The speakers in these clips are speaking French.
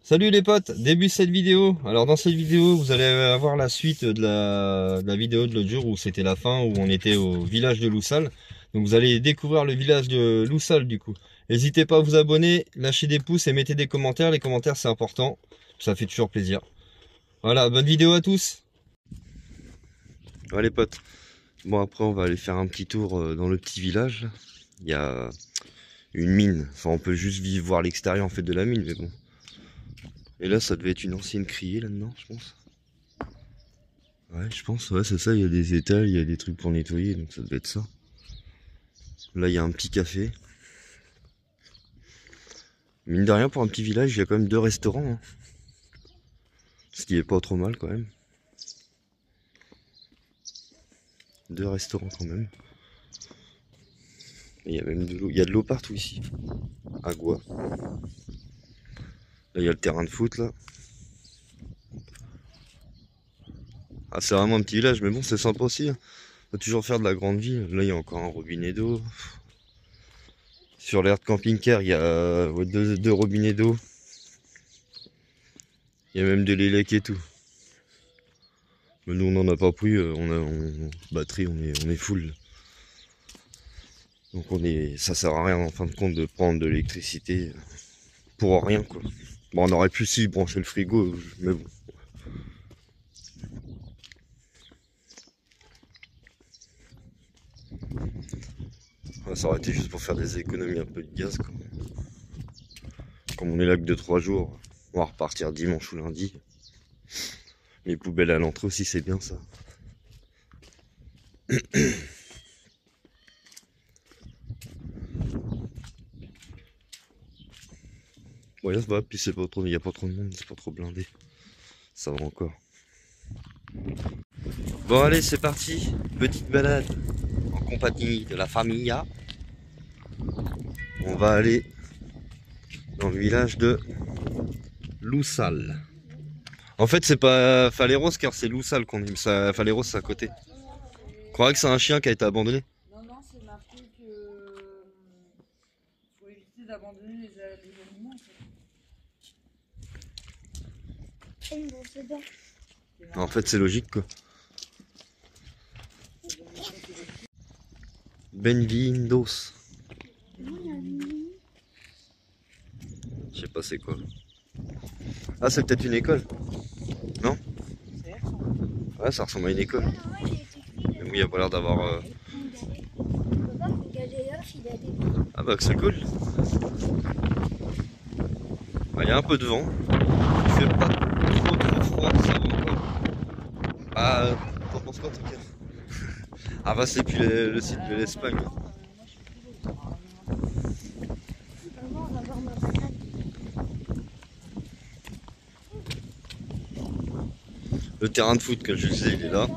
Salut les potes, début de cette vidéo. Alors dans cette vidéo, vous allez avoir la suite de la vidéo de l'autre jour où c'était la fin, où on était au village de Loussal. Donc vous allez découvrir le village de Loussal du coup. N'hésitez pas à vous abonner, lâchez des pouces et mettez des commentaires. Les commentaires c'est important, ça fait toujours plaisir. Voilà, bonne vidéo à tous. Ouais les potes, bon après on va aller faire un petit tour dans le petit village. Il y a une mine, enfin on peut juste voir l'extérieur en fait de la mine, mais bon. Et là, ça devait être une ancienne criée là-dedans, je pense. Ouais, je pense, ouais, c'est ça. Il y a des étals, il y a des trucs pour nettoyer, donc ça devait être ça. Là, il y a un petit café. Mine de rien, pour un petit village, il y a quand même 2 restaurants. Hein. Ce qui est pas trop mal quand même. 2 restaurants quand même. Et il y a même de l'eau. Il y a de l'eau partout ici. Agua. Là, il y a le terrain de foot là. Ah, c'est vraiment un petit village, mais bon, c'est sympa aussi. Hein. Faut toujours faire de la grande ville. Là, il y a encore un robinet d'eau. Sur l'aire de camping-car, il y a deux robinets d'eau. Il y a même de l'élec et tout. Mais nous, on n'en a pas pris. Batterie, on est full. Donc ça sert à rien en fin de compte de prendre de l'électricité pour rien quoi. Bon, on aurait pu si brancher le frigo, mais bon. Ouais, ça aurait été juste pour faire des économies un peu de gaz quoi. Comme on est là que 2-3 jours, on va repartir dimanche ou lundi. Les poubelles à l'entrée aussi, c'est bien ça. Ouais, ça va, puis c'est pas trop, il n'y a pas trop de monde, c'est pas trop blindé. Ça va encore. Bon allez, c'est parti. Petite balade en compagnie de la famille. On va aller dans le village de Loussal. En fait, c'est pas Faléros car c'est Loussal qu'on aime. Faléros, c'est à côté. Je croirais que c'est un chien qui a été abandonné. Non, non, c'est marqué que faut éviter d'abandonner les animaux. En fait, c'est logique quoi. Benvindos. Je sais pas c'est quoi. Ah, c'est peut-être une école. Non? Ouais, ça ressemble à une école. Mais oui, il n'y a pas l'air d'avoir. Ah bah c'est cool. Bah, il y a un peu de vent. Il fait pas trop froid, ça va encore. Ah, t'en penses quoi en tout cas? Ah bah c'est plus le site de l'Espagne. Le terrain de foot que je disais, il est là.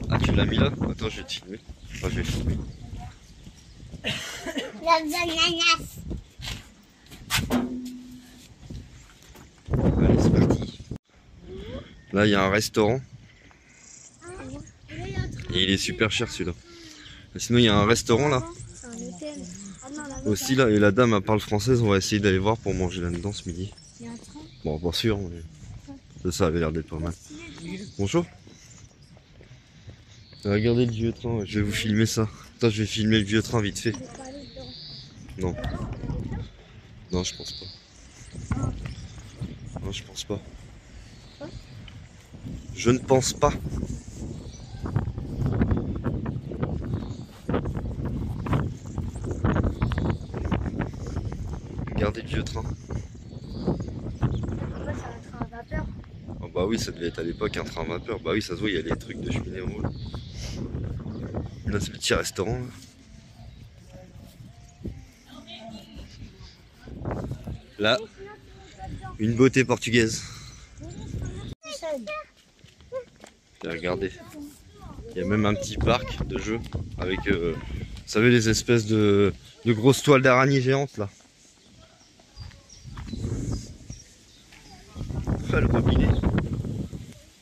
Ah, tu l'as mis là? Attends, je vais te filmer. Enfin, je vais filmer. Allez, c'est parti. Là, il y a un restaurant. Et il est super cher celui-là. Sinon, il y a un restaurant là. Aussi là, et la dame elle parle française, on va essayer d'aller voir pour manger là-dedans ce midi. Bon, pas sûr, mais ça avait l'air d'être pas mal. Bonjour. Regardez le vieux train, je vais vous filmer ça. Attends, je vais filmer le vieux train vite fait. Non. Non, je pense pas. Non, je pense pas. Je ne pense pas. Regardez le vieux train. Oh bah oui, ça devait être à l'époque un train vapeur. Bah oui, ça se voit, il y a les trucs de cheminée en haut. Là, c'est le petit restaurant. Là, une beauté portugaise. Regardez. Il y a même un petit parc de jeux avec, vous savez, les espèces de grosses toiles d'araignée géantes là. Ah, le robinet.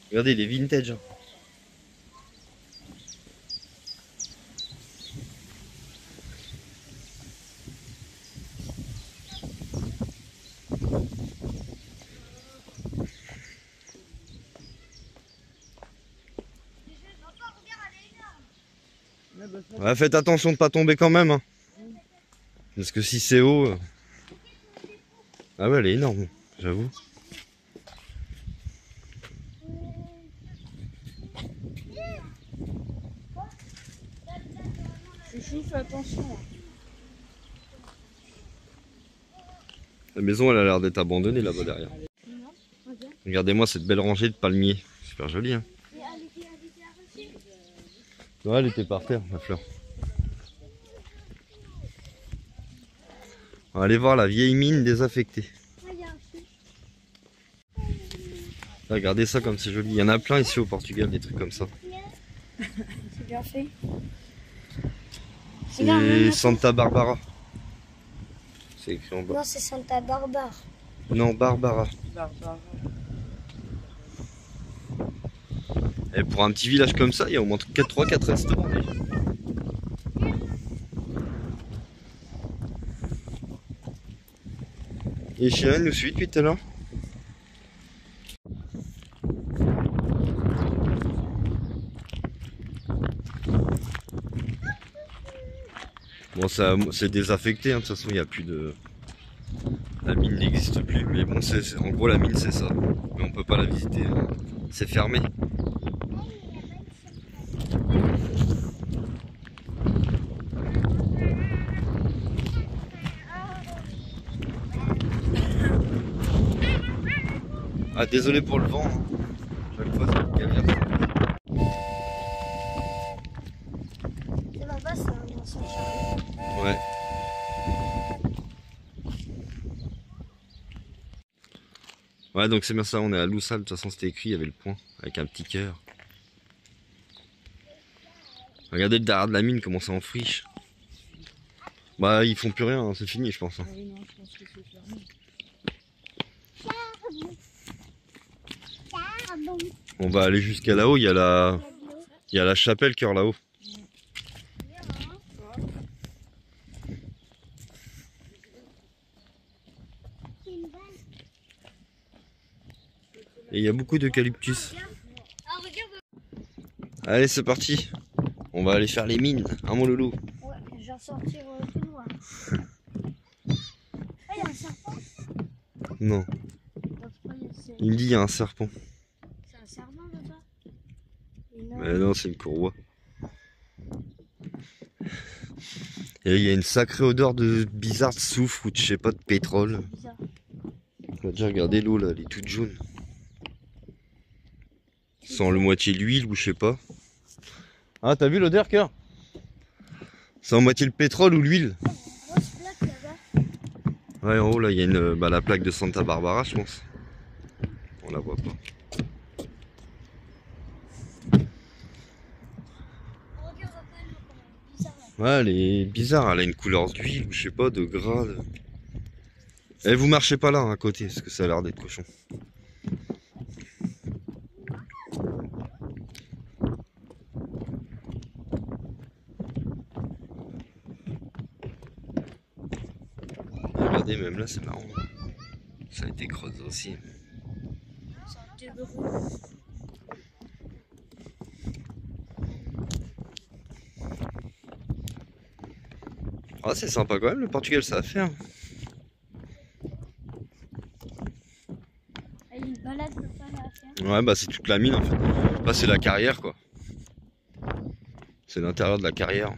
Regardez, il est vintage. Ouais, faites attention de pas tomber quand même. Hein. Parce que si c'est haut... Ah ouais, elle est énorme, j'avoue. Chouchou, fais attention. La maison, elle a l'air d'être abandonnée là-bas derrière. Regardez-moi cette belle rangée de palmiers. Super joli, hein. Ouais, elle était par terre, la fleur. On va aller voir la vieille mine désaffectée. Regardez ça comme c'est joli. Il y en a plein ici au Portugal, des trucs comme ça. C'est bien fait. C'est Santa Barbara. C'est écrit en bas. Non, c'est Santa Barbara. Non, Barbara. Et pour un petit village comme ça, il y a au moins 3-4 restaurants déjà. Et Chien nous suit depuis tout à l'heure. Bon, ça c'est désaffecté, hein. De toute façon il n'y a plus de... La mine n'existe plus, mais bon, en gros la mine c'est ça. Mais on peut pas la visiter, hein. C'est fermé. Ah, désolé pour le vent, hein. Chaque fois c'est une galère. C'est là-bas, c'est un ancien chariot. Ouais. Ouais, donc c'est bien ça, on est à Loussal, de toute façon c'était écrit, il y avait le point, avec un petit cœur. Regardez le derrière de la mine, comment ça en friche. Bah ils font plus rien, hein, c'est fini je pense. Hein. Oui, non, je pense que c'est fermé. On va aller jusqu'à là-haut, il y a la chapelle cœur là-haut. Et il y a beaucoup d'eucalyptus. Allez, c'est parti. On va aller faire les mines, hein mon loulou. Ouais, je vais ressortir tout noir. Ah, il y a un serpent. Non, il me dit il y a un serpent. C'est un serpent là-bas. Mais non, c'est une courroie. Et il y a une sacrée odeur de bizarre de soufre ou de je sais pas de pétrole. Bizarre. On va déjà regarder l'eau là, elle est toute jaune. Sans le moitié l'huile ou je sais pas. Ah, t'as vu l'odeur, cœur? C'est en moitié le pétrole ou l'huile. Grosse plaque là-bas. Ouais, en haut là, il y a la plaque de Santa Barbara, je pense. On la voit pas. Regarde, on va pas l'eau quand même. Bizarre là. Ouais, elle est bizarre, elle a une couleur d'huile ou je sais pas, de gras. Et vous marchez pas là, hein, à côté, parce que ça a l'air d'être cochon. Regardez, même là, c'est marrant. Ça a été creusé aussi. C'est un dégueu. Ah, c'est sympa quand même, le Portugal, ça à faire. Il y a une balade comme ça là à faire. Ouais, bah c'est toute la mine en fait. Là, c'est la carrière quoi. C'est l'intérieur de la carrière.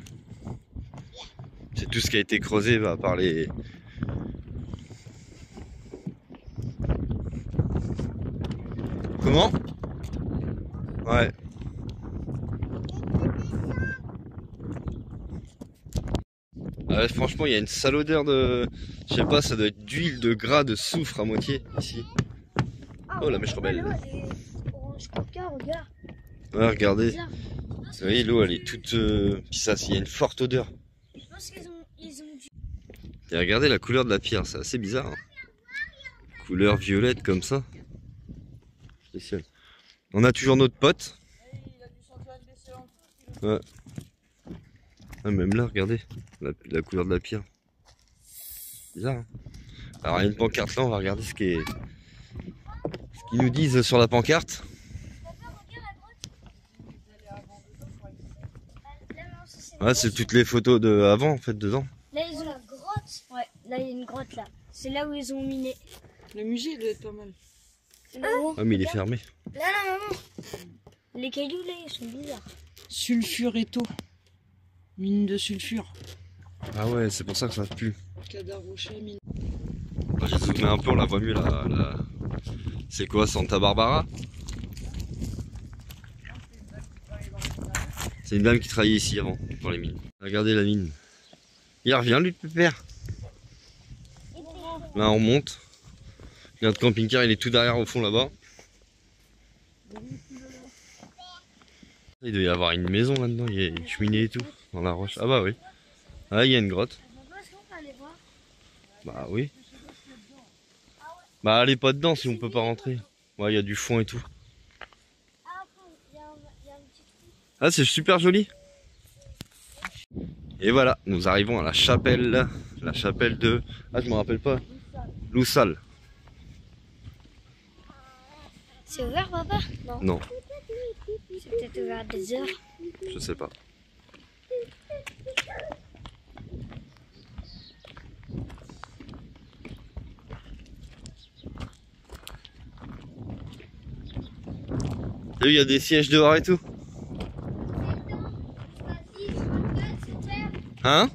C'est tout ce qui a été creusé bah, par les... Comment? Ouais. Ouais, franchement, il y a une sale odeur de... Je sais pas, ça doit être d'huile, de gras, de soufre à moitié, ici. Oh, la mèche rebelle. L'eau, elle est orange coca, regarde. Ouais, regardez. Bizarre. Vous voyez, l'eau, elle est toute... Puis ça, il y a une forte odeur. Je pense qu'ils ont dû. Et regardez la couleur de la pierre, c'est assez bizarre. Hein. Couleur violette comme ça. Spécial. On a toujours notre pote. Ouais. Ah, même là, regardez, la couleur de la pierre. Bizarre. Hein. Alors, il y a une pancarte là, on va regarder ce qu'ils nous disent sur la pancarte. Là, non, ça, c'est Ouais, c'est toutes les photos de avant en fait dedans. Là, ils ont la grotte. Ouais, là, il y a une grotte là. C'est là où ils ont miné. Le musée il doit être pas mal. Là-haut. Ah, mais il est fermé. Là, là, maman. Les cailloux là, ils sont bizarres. Sulfuretto. Mine de sulfure. Ah ouais, c'est pour ça que ça pue. Cadavre rocher, mine. J'ai zoomé un peu, on la voit mieux là. C'est quoi, Santa Barbara? C'est une dame qui travaillait ici avant, dans les mines. Regardez la mine. Il revient lui le pépère. Là on monte. Notre camping-car il est tout derrière au fond là-bas. Il doit y avoir une maison là-dedans, il y a une cheminée et tout, dans la roche. Ah bah oui. Ah il y a une grotte. Est-ce qu'on peut aller voir? Bah oui. Bah allez pas dedans si on peut pas rentrer. Ouais, il y a du fond et tout. Ah, il y a un petit trou. Ah c'est super joli. Et voilà, nous arrivons à la chapelle de... Ah je me rappelle pas. Loussal. C'est ouvert, papa? Non. Non, C'est peut-être ouvert à des heures. je sais pas. T'as vu, il y a des sièges dehors et tout. Hein?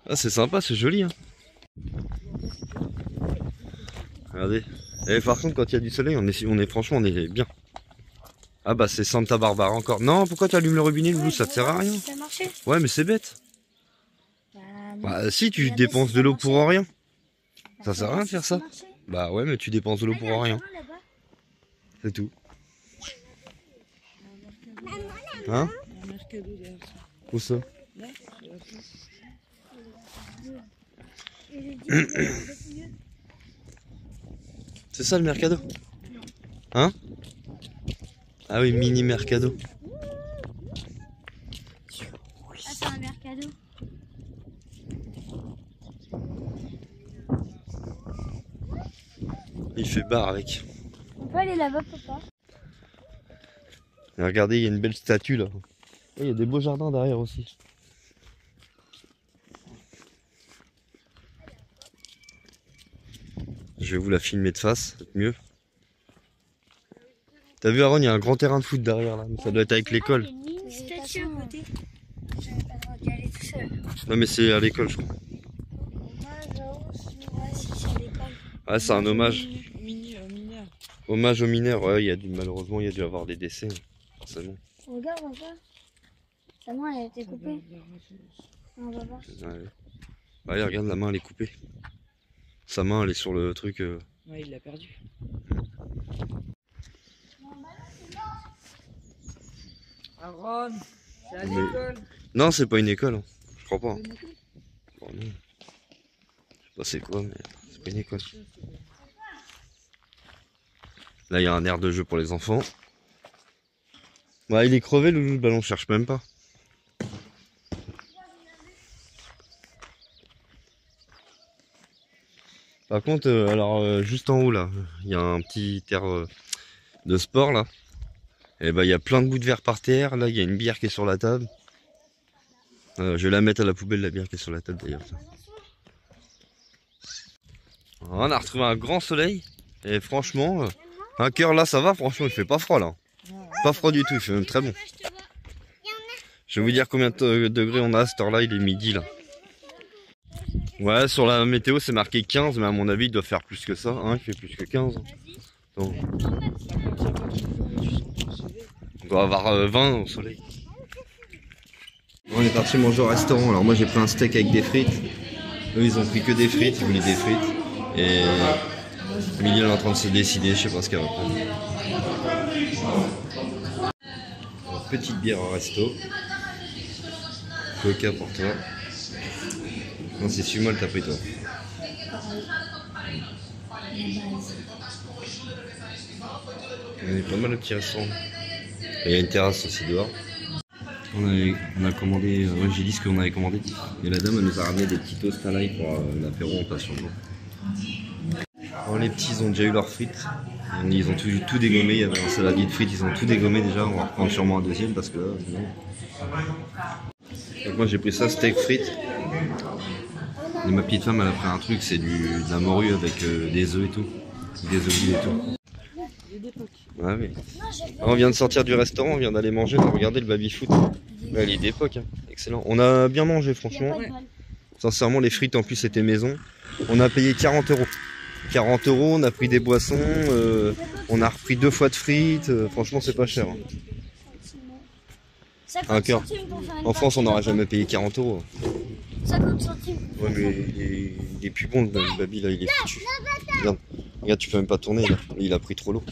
Ah c'est sympa, c'est joli hein. Regardez. Et par contre quand il y a du soleil on est franchement on est bien. Ah bah c'est Santa Barbara encore. Non, pourquoi tu allumes le robinet Loulou, ça te sert à rien. Ça a marché. Ouais mais c'est bête. Non. Bah si tu Regardez, dépenses ça de a l'eau marché. pour rien. Ça sert à rien de faire ça. marché. Bah ouais mais tu dépenses de l'eau pour rien. Là-bas. C'est tout. Hein? Il y a un mercado derrière ça. Où ça? Là, c'est la fin. Et je dis que c'est mieux. C'est ça le mercado? Hein? Ah oui, mini mercado. Ah, c'est un mercado. Il fait bar avec. On peut aller là-bas, papa? Et regardez, il y a une belle statue là. Et il y a des beaux jardins derrière aussi. Je vais vous la filmer de face, c'est mieux. T'as vu Aaron, il y a un grand terrain de foot derrière là, mais ça doit être avec l'école. Il y a une statue à côté. J'avais pas le droit d'y aller tout seul. Non mais c'est à l'école je crois. Ouais, si, c'est à l'école. Ah c'est un hommage. Mineur. Hommage aux mineurs, ouais, malheureusement il y a dû avoir des décès, forcément. Regarde, papa. Sa main, elle a été coupée. On va voir. Ouais. Allez, regarde, la main elle est coupée. Sa main elle est sur le truc. Ouais, il l'a perdu. Aaron, c'est à Mais- l'école. Non, c'est pas une école, hein. Je crois pas. Bon, non. Je sais pas c'est quoi, mais c'est pas une école. Là, il y a un aire de jeu pour les enfants. Bah, il est crevé, le ballon, je cherche même pas. Par contre, juste en haut, là, il y a un petit terre de sport, là. Et bah, il y a plein de bouts de verre par terre. Là, il y a une bière qui est sur la table. Je vais la mettre à la poubelle, la bière qui est sur la table, d'ailleurs. On a retrouvé un grand soleil. Et franchement, un cœur là, ça va. Franchement, il fait pas froid, là. Pas froid du tout, il fait même très bon. Je vais vous dire combien de degrés on a à cette heure-là, il est midi, là. Ouais, sur la météo, c'est marqué 15, mais à mon avis, il doit faire plus que ça. Hein, il fait plus que 15. Donc, on doit avoir 20 au soleil. On est parti manger au restaurant. Alors moi j'ai pris un steak avec des frites. Eux ils ont pris que des frites, ils voulaient des frites. Et Emily elle est en train de se décider, je sais pas ce qu'elle va prendre. Alors, petite bière au resto. Coca pour toi. Non c'est celui-moi le t'as pris toi. On est pas mal au petit restaurant. Et il y a une terrasse aussi dehors. On a commandé, ouais, j'ai dit ce qu'on avait commandé. Et la dame elle nous a ramené des petits toasts à l'ail pour l'apéro en passion. Alors, les petits ils ont déjà eu leurs frites. Ils ont tout dégommé. Il y avait un saladier de frites, ils ont tout dégommé déjà. On va reprendre sûrement un deuxième parce que là, sinon... Donc moi j'ai pris ça, steak frites. Et ma petite femme elle a pris un truc, c'est de la morue avec des œufs et tout. Des olives et tout. Ouais, oui. On vient de sortir du restaurant, on vient d'aller manger, on a regardé le baby-foot. Ouais, il est d'époque, hein. Excellent. On a bien mangé franchement. Sincèrement les frites en plus c'était maison. On a payé 40 €. 40 €, on a pris des boissons, on a repris 2 fois de frites, franchement c'est pas cher. Hein. Un cœur. En France on n'aurait jamais payé 40 €. 50 centimes. Ouais mais il est plus bon le baby là, il est foutu. Regarde, tu peux même pas tourner là, il a pris trop l'eau.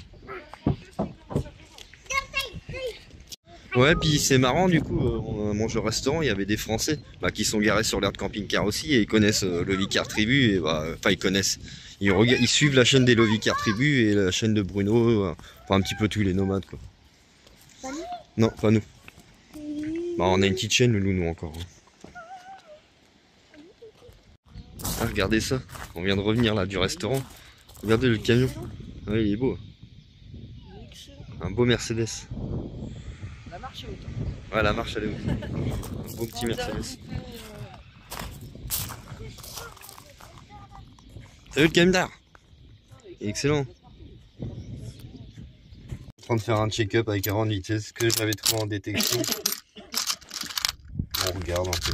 Ouais, puis c'est marrant du coup, on a mangé au restaurant, il y avait des Français qui sont garés sur l'aire de camping-car aussi et ils connaissent le Vicar Tribu, et enfin ils connaissent, ils suivent la chaîne des Lovicar Tribu et la chaîne de Bruno, enfin un petit peu tous les nomades quoi. Pas nous? Non, pas nous. On a une petite chaîne, nous encore. Ah, regardez ça, on vient de revenir là du restaurant, regardez le camion, ouais, il est beau. Un beau Mercedes. La marche est haute. Ouais, la marche elle est haute. Un beau petit Mercedes. T'as vu le camion? Excellent. En train de faire un check-up avec Aaron vite, c'est ce que j'avais trouvé en détection. On regarde un peu.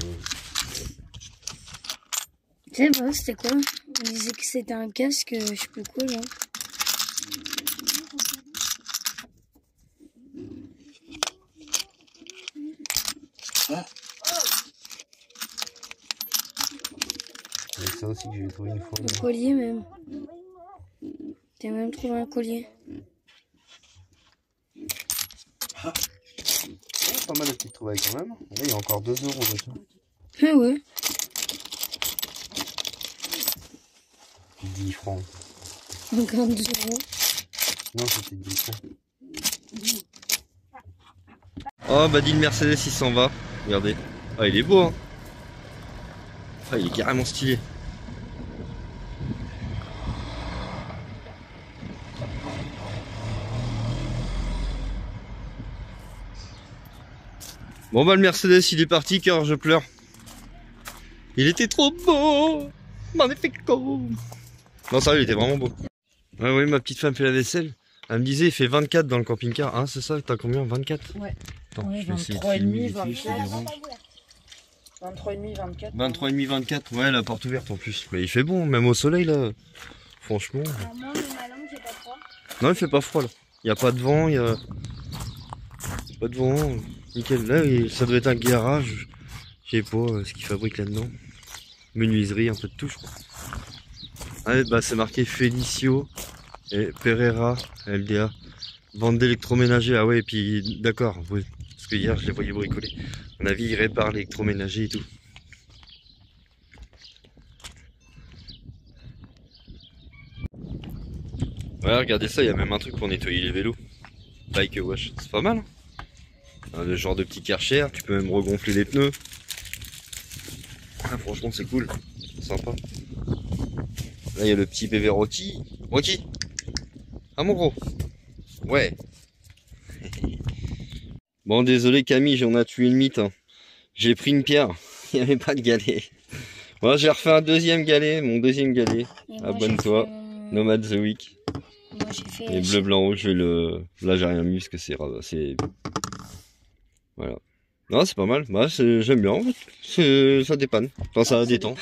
Tu sais pas, c'était quoi? On disait que c'était un casque, je sais plus quoi là. C'est ça aussi que j'ai trouvé une fois. Un collier même. T'as même trouvé un collier. Pas mal de petites trouvailles quand même. Là, il y a encore 2 € déjà. Ah ouais. 10 francs. Encore 2 €. Non, c'était 10 francs. Oh, bah dit le Mercedes, il s'en va. Regardez. Ah, il est beau, hein. Ah, il est carrément stylé. Bon bah le Mercedes il est parti car je pleure. Il était trop beau. Magnifico. Non sérieux il était vraiment beau. Ouais oui ma petite femme fait la vaisselle. Elle me disait il fait 24 dans le camping-car. Hein c'est ça, t'as combien? 24? Ouais. Attends, Ouais, je vais essayer de 23,5, filmer les filles, 24. je te dérange. 23,5, 24. 23,5, 24. Ouais la porte ouverte en plus. Mais il fait bon, même au soleil là. Franchement. Alors moi, ma langue, j'ai pas froid. Non il fait pas froid là. Il n'y a pas de vent, il y a pas de vent. Nickel. Là ça doit être un garage. Je sais pas ce qu'ils fabriquent là-dedans. Menuiserie, un peu de tout je crois. Ah, bah c'est marqué Felicio et Pereira LDA. Vente d'électroménager. Ah ouais et puis d'accord, oui. Parce que hier je les voyais bricoler. À mon avis ils réparent l'électroménager et tout. Ouais regardez ça, il y a même un truc pour nettoyer les vélos. Bike wash, c'est pas mal. Hein, le genre de petit Karcher, tu peux même regonfler les pneus. Ah, franchement c'est cool, sympa. Là il y a le petit bébé Rocky. Rocky. Ah mon gros. Ouais. Bon désolé Camille, j'en ai tué une mythe. Hein. J'ai pris une pierre, il n'y avait pas de galet. Bon, j'ai refait un deuxième galet, mon deuxième galet. Abonne-toi, Nomad the Week. Moi j'ai fait. Et bleu, blanc, rouge, je vais le... Là j'ai rien mis parce que c'est... Voilà. Non c'est pas mal, bah, j'aime bien, ça dépanne. Enfin ça détend.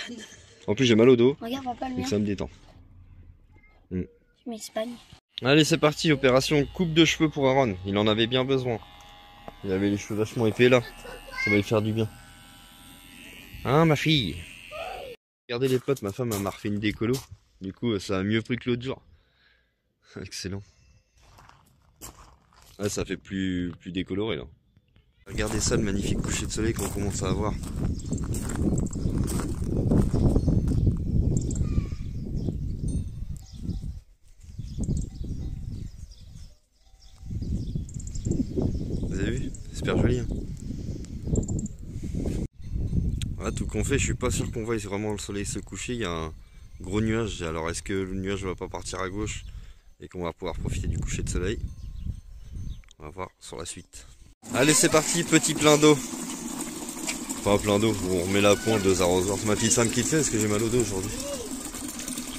En plus j'ai mal au dos, Regarde papa le donc mien. ça me détend. Je m'Espagne. Allez c'est parti, opération coupe de cheveux pour Aaron, il en avait bien besoin. Il avait les cheveux vachement épais là, ça va lui faire du bien. Hein ma fille? Regardez les potes, ma femme m'a refait une décolo, du coup ça a mieux pris que l'autre jour. Excellent. Ouais, ça fait plus décoloré là. Regardez ça, le magnifique coucher de soleil qu'on commence à avoir. Vous avez vu? C'est super joli. Hein. Voilà, tout qu'on fait, je suis pas sûr qu'on voie vraiment le soleil se coucher. Il y a un gros nuage. Alors est-ce que le nuage va pas partir à gauche et qu'on va pouvoir profiter du coucher de soleil? On va voir sur la suite. Allez, c'est parti, petit plein d'eau. Enfin, plein d'eau, on remet la pointe, 2 arrosoirs. C'est ma petite femme qui le fait parce que j'ai mal au dos aujourd'hui.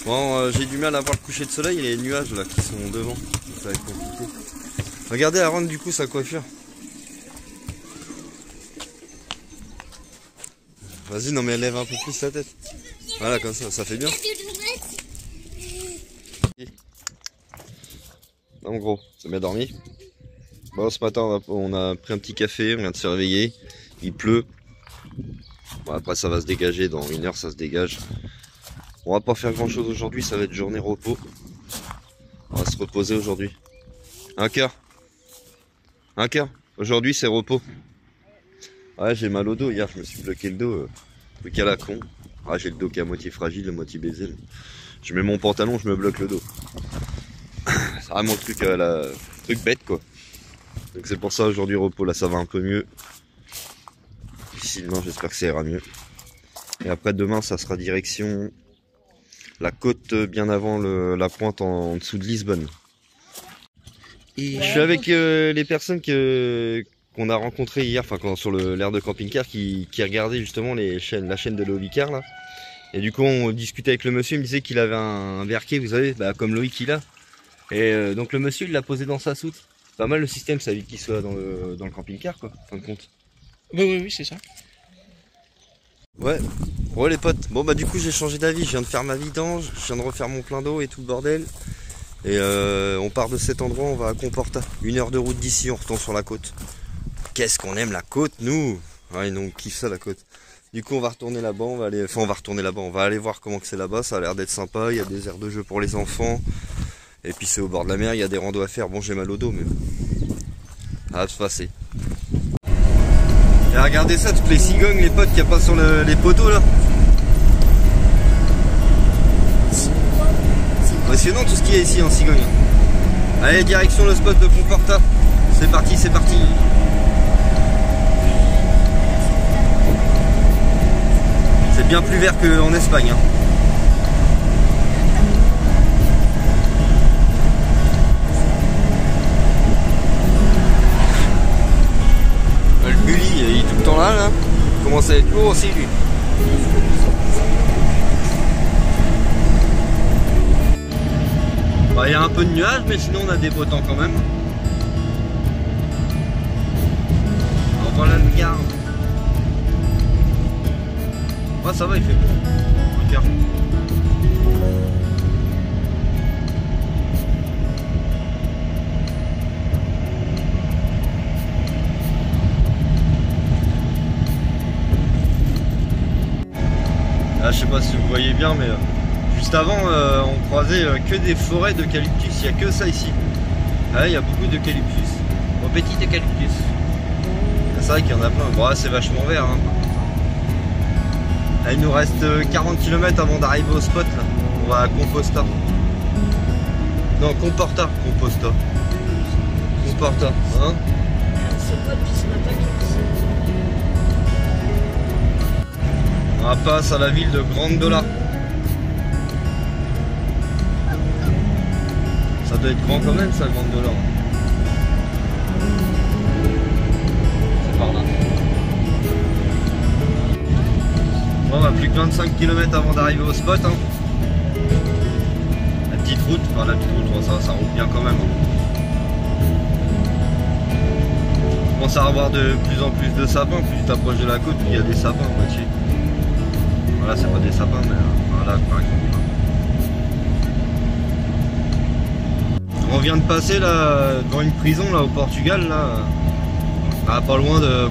Bon, j'ai du mal à voir le coucher de soleil et les nuages là qui sont devant. Ça va être compliqué. Regardez Aaron du coup sa coiffure. Vas-y, non mais elle lève un peu plus la tête. Voilà, comme ça fait bien. En gros, ça m'a dormi. Bon, ce matin on a pris un petit café, on vient de se réveiller. Il pleut. Bon, après ça va se dégager, dans 1 heure ça se dégage. On va pas faire grand chose aujourd'hui, ça va être journée repos. On va se reposer aujourd'hui. Un cœur. Aujourd'hui c'est repos. Ouais, j'ai mal au dos, hier je me suis bloqué le dos. Truc à la con. Ah, j'ai le dos qui est à moitié fragile, à moitié baisé. Je mets mon pantalon, je me bloque le dos. C'est vraiment truc bête quoi. Donc c'est pour ça aujourd'hui repos, là ça va un peu mieux. Sinon j'espère que ça ira mieux. Et après demain ça sera direction la côte bien avant la pointe en dessous de Lisbonne. Et je suis avec les personnes qu'on a rencontrées hier, enfin sur l'aire de camping-car qui regardaient justement la chaîne de Lovicar là. Et du coup on discutait avec le monsieur, il me disait qu'il avait un verquet, vous savez, comme Loïc il a. Et donc le monsieur il l'a posé dans sa soute. Pas mal le système, ça évite qu'il soit dans le camping-car quoi, en fin de compte. Oui, c'est ça. Ouais, les potes. Bon bah du coup j'ai changé d'avis, je viens de faire ma vidange, je viens de refaire mon plein d'eau et tout le bordel. Et on part de cet endroit, on va à Comporta. 1 heure de route d'ici, on retourne sur la côte. Qu'est-ce qu'on aime la côte, nous! Ouais, non, on kiffe ça la côte. Du coup on va retourner là-bas, on va aller voir comment que c'est là-bas, ça a l'air d'être sympa, il y a des aires de jeu pour les enfants. Et puis c'est au bord de la mer, il y a des randos à faire. Bon, j'ai mal au dos, mais ça va se passer. Et regardez ça, toutes les cigognes, les potes qu'il n'y a pas sur les poteaux là. Impressionnant tout ce qu'il y a ici en cigogne. Allez, direction le spot de Comporta. C'est parti, c'est parti. C'est bien plus vert qu'en Espagne. Hein. Le Bully, il est tout le temps là. Il commence à être lourd aussi lui. Il y a un peu de nuages, mais sinon on a des beaux temps quand même. Alors voilà le gare. Ouais, ça va, il fait beau. Regarde. Là, je sais pas si vous voyez bien, mais juste avant, on croisait que des forêts d'eucalyptus. Il n'y a que ça ici. Là, il y a beaucoup d'eucalyptus. Bon, petit eucalyptus. C'est vrai qu'il y en a plein. Bon, là, c'est vachement vert. Hein. Là, il nous reste 40 km avant d'arriver au spot. Là. On va à Composta. Non, Comporta. Composta. Comporta. Hein? On passe à la ville de Grandola. Ça doit être grand quand même ça, Grandola. C'est par là. Bon, on va plus que 25 km avant d'arriver au spot. Hein. La petite route, ça roule bien quand même. On commence à avoir de plus en plus de sapins, plus tu t'approches de la côte, plus il y a des sapins à moitié. Voilà, c'est pas des sapins, mais voilà, par exemple. On vient de passer là dans une prison là au Portugal là, pas loin de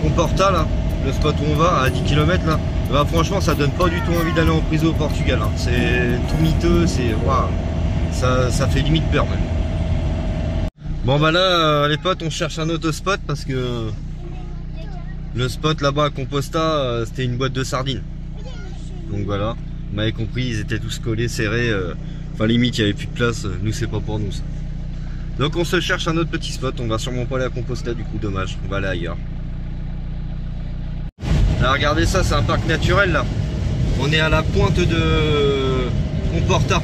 Comporta là, le spot où on va à 10 km là. Bah, franchement, ça donne pas du tout envie d'aller en prison au Portugal. Hein. C'est tout miteux, c'est waouh, ça fait limite peur même. Bon bah là, les potes, on cherche un autre spot parce que le spot là-bas à Composta, c'était une boîte de sardines. Donc voilà, vous m'avez compris, ils étaient tous collés, serrés. Enfin limite, il n'y avait plus de place. Nous, c'est pas pour nous ça. Donc on se cherche un autre petit spot. On va sûrement pas aller à Composta du coup, dommage. On va aller ailleurs. Là, regardez ça, c'est un parc naturel là. On est à la pointe de Comporta.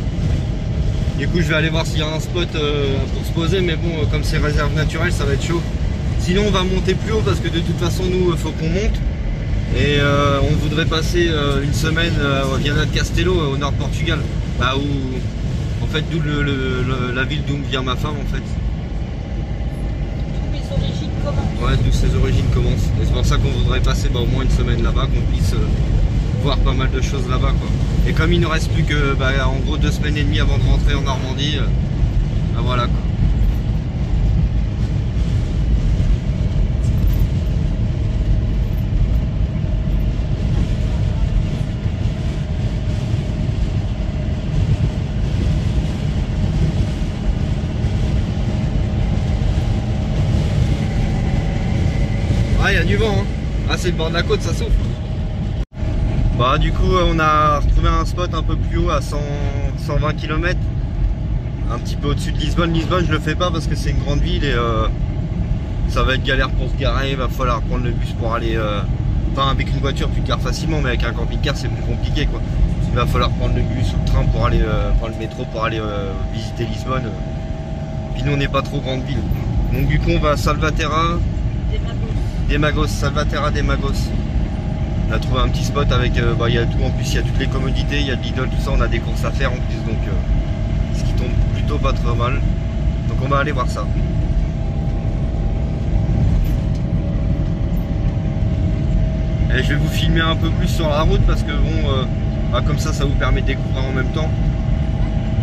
Du coup je vais aller voir s'il y a un spot pour se poser, mais bon comme c'est réserve naturelle ça va être chaud. Sinon on va monter plus haut parce que de toute façon nous il faut qu'on monte. Et on voudrait passer une semaine à Viana de Castelo au nord de Portugal. Bah où en fait d'où la ville d'où vient ma femme en fait. D'où mes origines commencent. Ouais, d'où ses origines commencent. Et c'est pour ça qu'on voudrait passer au moins une semaine là-bas, qu'on puisse voir pas mal de choses là-bas quoi. Et comme il ne reste plus que en gros 2 semaines et demie avant de rentrer en Normandie, bah voilà quoi. Ah, il y a du vent hein. Ah, c'est le bord de la côte, ça souffle. Bah du coup on a retrouvé un spot un peu plus haut à 120 km, un petit peu au-dessus de Lisbonne. Lisbonne je le fais pas parce que c'est une grande ville et ça va être galère pour se garer, il va falloir prendre le bus pour aller, enfin avec une voiture tu te gares facilement mais avec un camping-car c'est plus compliqué quoi. Il va falloir prendre le bus ou le train pour aller, prendre le métro pour aller visiter Lisbonne. Puis nous on n'est pas trop grande ville. Donc du coup on va à Salvaterra des Magos, Salvaterra des Magos. On a trouvé un petit spot avec, il y a tout en plus, il y a toutes les commodités, il y a de Lidl, tout ça, on a des courses à faire en plus, donc ce qui tombe plutôt pas trop mal. Donc on va aller voir ça. Et je vais vous filmer un peu plus sur la route parce que bon, comme ça vous permet de découvrir en même temps.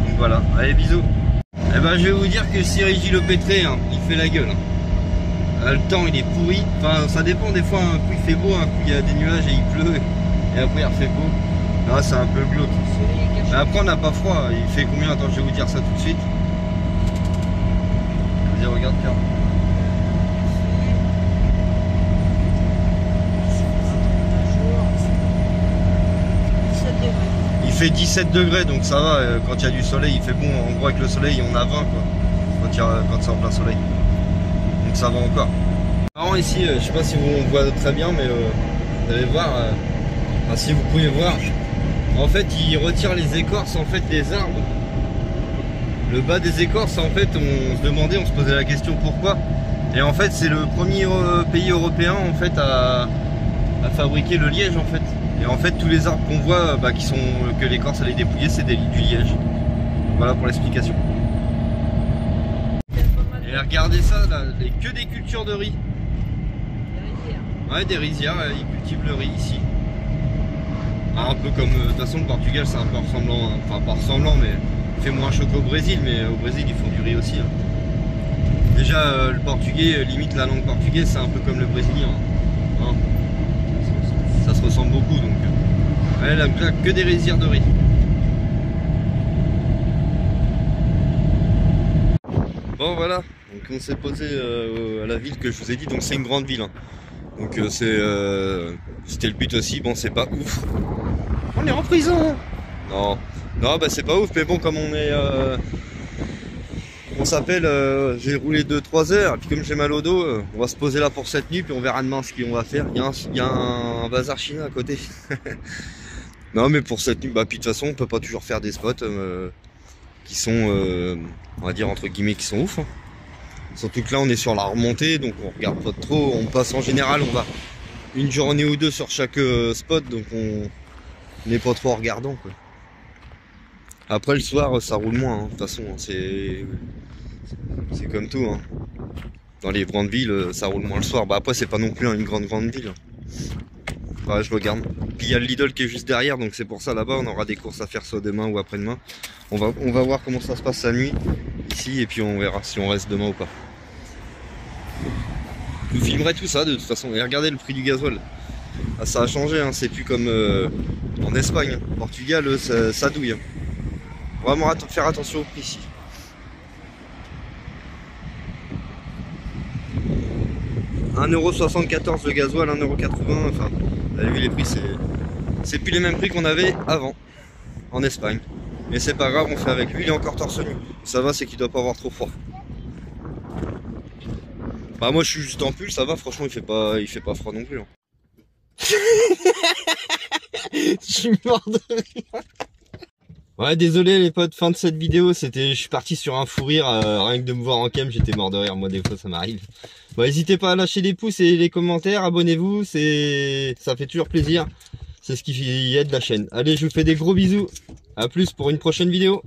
Donc voilà, allez bisous. Et ben je vais vous dire que Cyril Gilles-Pétré, hein, il fait la gueule. Le temps il est pourri, enfin ça dépend des fois, un coup il fait beau, un coup il y a des nuages et il pleut et après il refait beau. Là c'est un peu glauque. Mais après on n'a pas froid, il fait combien? Attends je vais vous dire ça tout de suite. Vas-y regarde Pierre. Il fait 17 degrés donc ça va, quand il y a du soleil il fait bon, en gros avec le soleil on a 20 quoi, quand c'est en plein soleil. Donc ça va encore. Alors ici, je sais pas si vous voyez très bien, mais vous allez voir, si vous pouvez voir, en fait ils retirent les écorces en fait des arbres. Le bas des écorces en fait on se demandait, on se posait la question pourquoi. Et en fait c'est le premier pays européen en fait à fabriquer le liège en fait. Et en fait tous les arbres qu'on voit que l'écorce elle est dépouillée c'est du liège. Voilà pour l'explication. Et regardez ça, là, que des cultures de riz. Des rizières. Ouais, des rizières, ils cultivent le riz ici. Un peu comme, de toute façon le Portugal c'est un peu ressemblant, hein. Enfin pas ressemblant mais il fait moins chaud qu'au Brésil, mais au Brésil ils font du riz aussi. Hein. Déjà le portugais, limite la langue portugaise c'est un peu comme le brésilien. Hein. Ça se ressemble beaucoup donc. Ouais, là, que des rizières de riz. Bon voilà, donc on s'est posé à la ville que je vous ai dit, donc c'est une grande ville. Hein. Donc c'était le but aussi, bon c'est pas ouf. On est en prison. Non, non bah c'est pas ouf, mais bon comme on est... on s'appelle, j'ai roulé 2-3 heures, et puis comme j'ai mal au dos, on va se poser là pour cette nuit, puis on verra demain ce qu'on va faire. Il y a un bazar chinois à côté. Non mais pour cette nuit, bah puis de toute façon on peut pas toujours faire des spots qui sont, on va dire entre guillemets, qui sont ouf. Hein. Surtout que là on est sur la remontée, donc on regarde pas trop, on passe en général, on va une journée ou deux sur chaque spot, donc on n'est pas trop regardant quoi. Après le soir ça roule moins, hein. De toute façon c'est comme tout. Hein. Dans les grandes villes ça roule moins le soir, bah après c'est pas non plus une grande ville. Ouais, je regarde. Puis il y a le Lidl qui est juste derrière, donc c'est pour ça là-bas on aura des courses à faire soit demain ou après-demain. On va voir comment ça se passe la nuit ici et puis on verra si on reste demain ou pas. Je vous filmerai tout ça de toute façon. Et regardez le prix du gasoil. Ah, ça a changé, hein. C'est plus comme en Espagne. Hein. Portugal, ça douille. Hein. Vraiment faire attention au prix ici. €1,74 le gasoil, 1,80€. Enfin, vous avez vu les prix, c'est plus les mêmes prix qu'on avait avant en Espagne. Mais c'est pas grave, on fait avec. Lui, il est encore torse nu. Ça va, c'est qu'il doit pas avoir trop froid. Bah moi, je suis juste en pull, ça va. Franchement, il fait pas froid non plus. Hein. Je suis mort de rire. Ouais, désolé les potes, fin de cette vidéo, je suis parti sur un fou rire, rien que de me voir en cam, j'étais mort de rire, moi des fois ça m'arrive. Bon, n'hésitez pas à lâcher les pouces et les commentaires, abonnez-vous, ça fait toujours plaisir, c'est ce qui aide la chaîne. Allez, je vous fais des gros bisous, à plus pour une prochaine vidéo.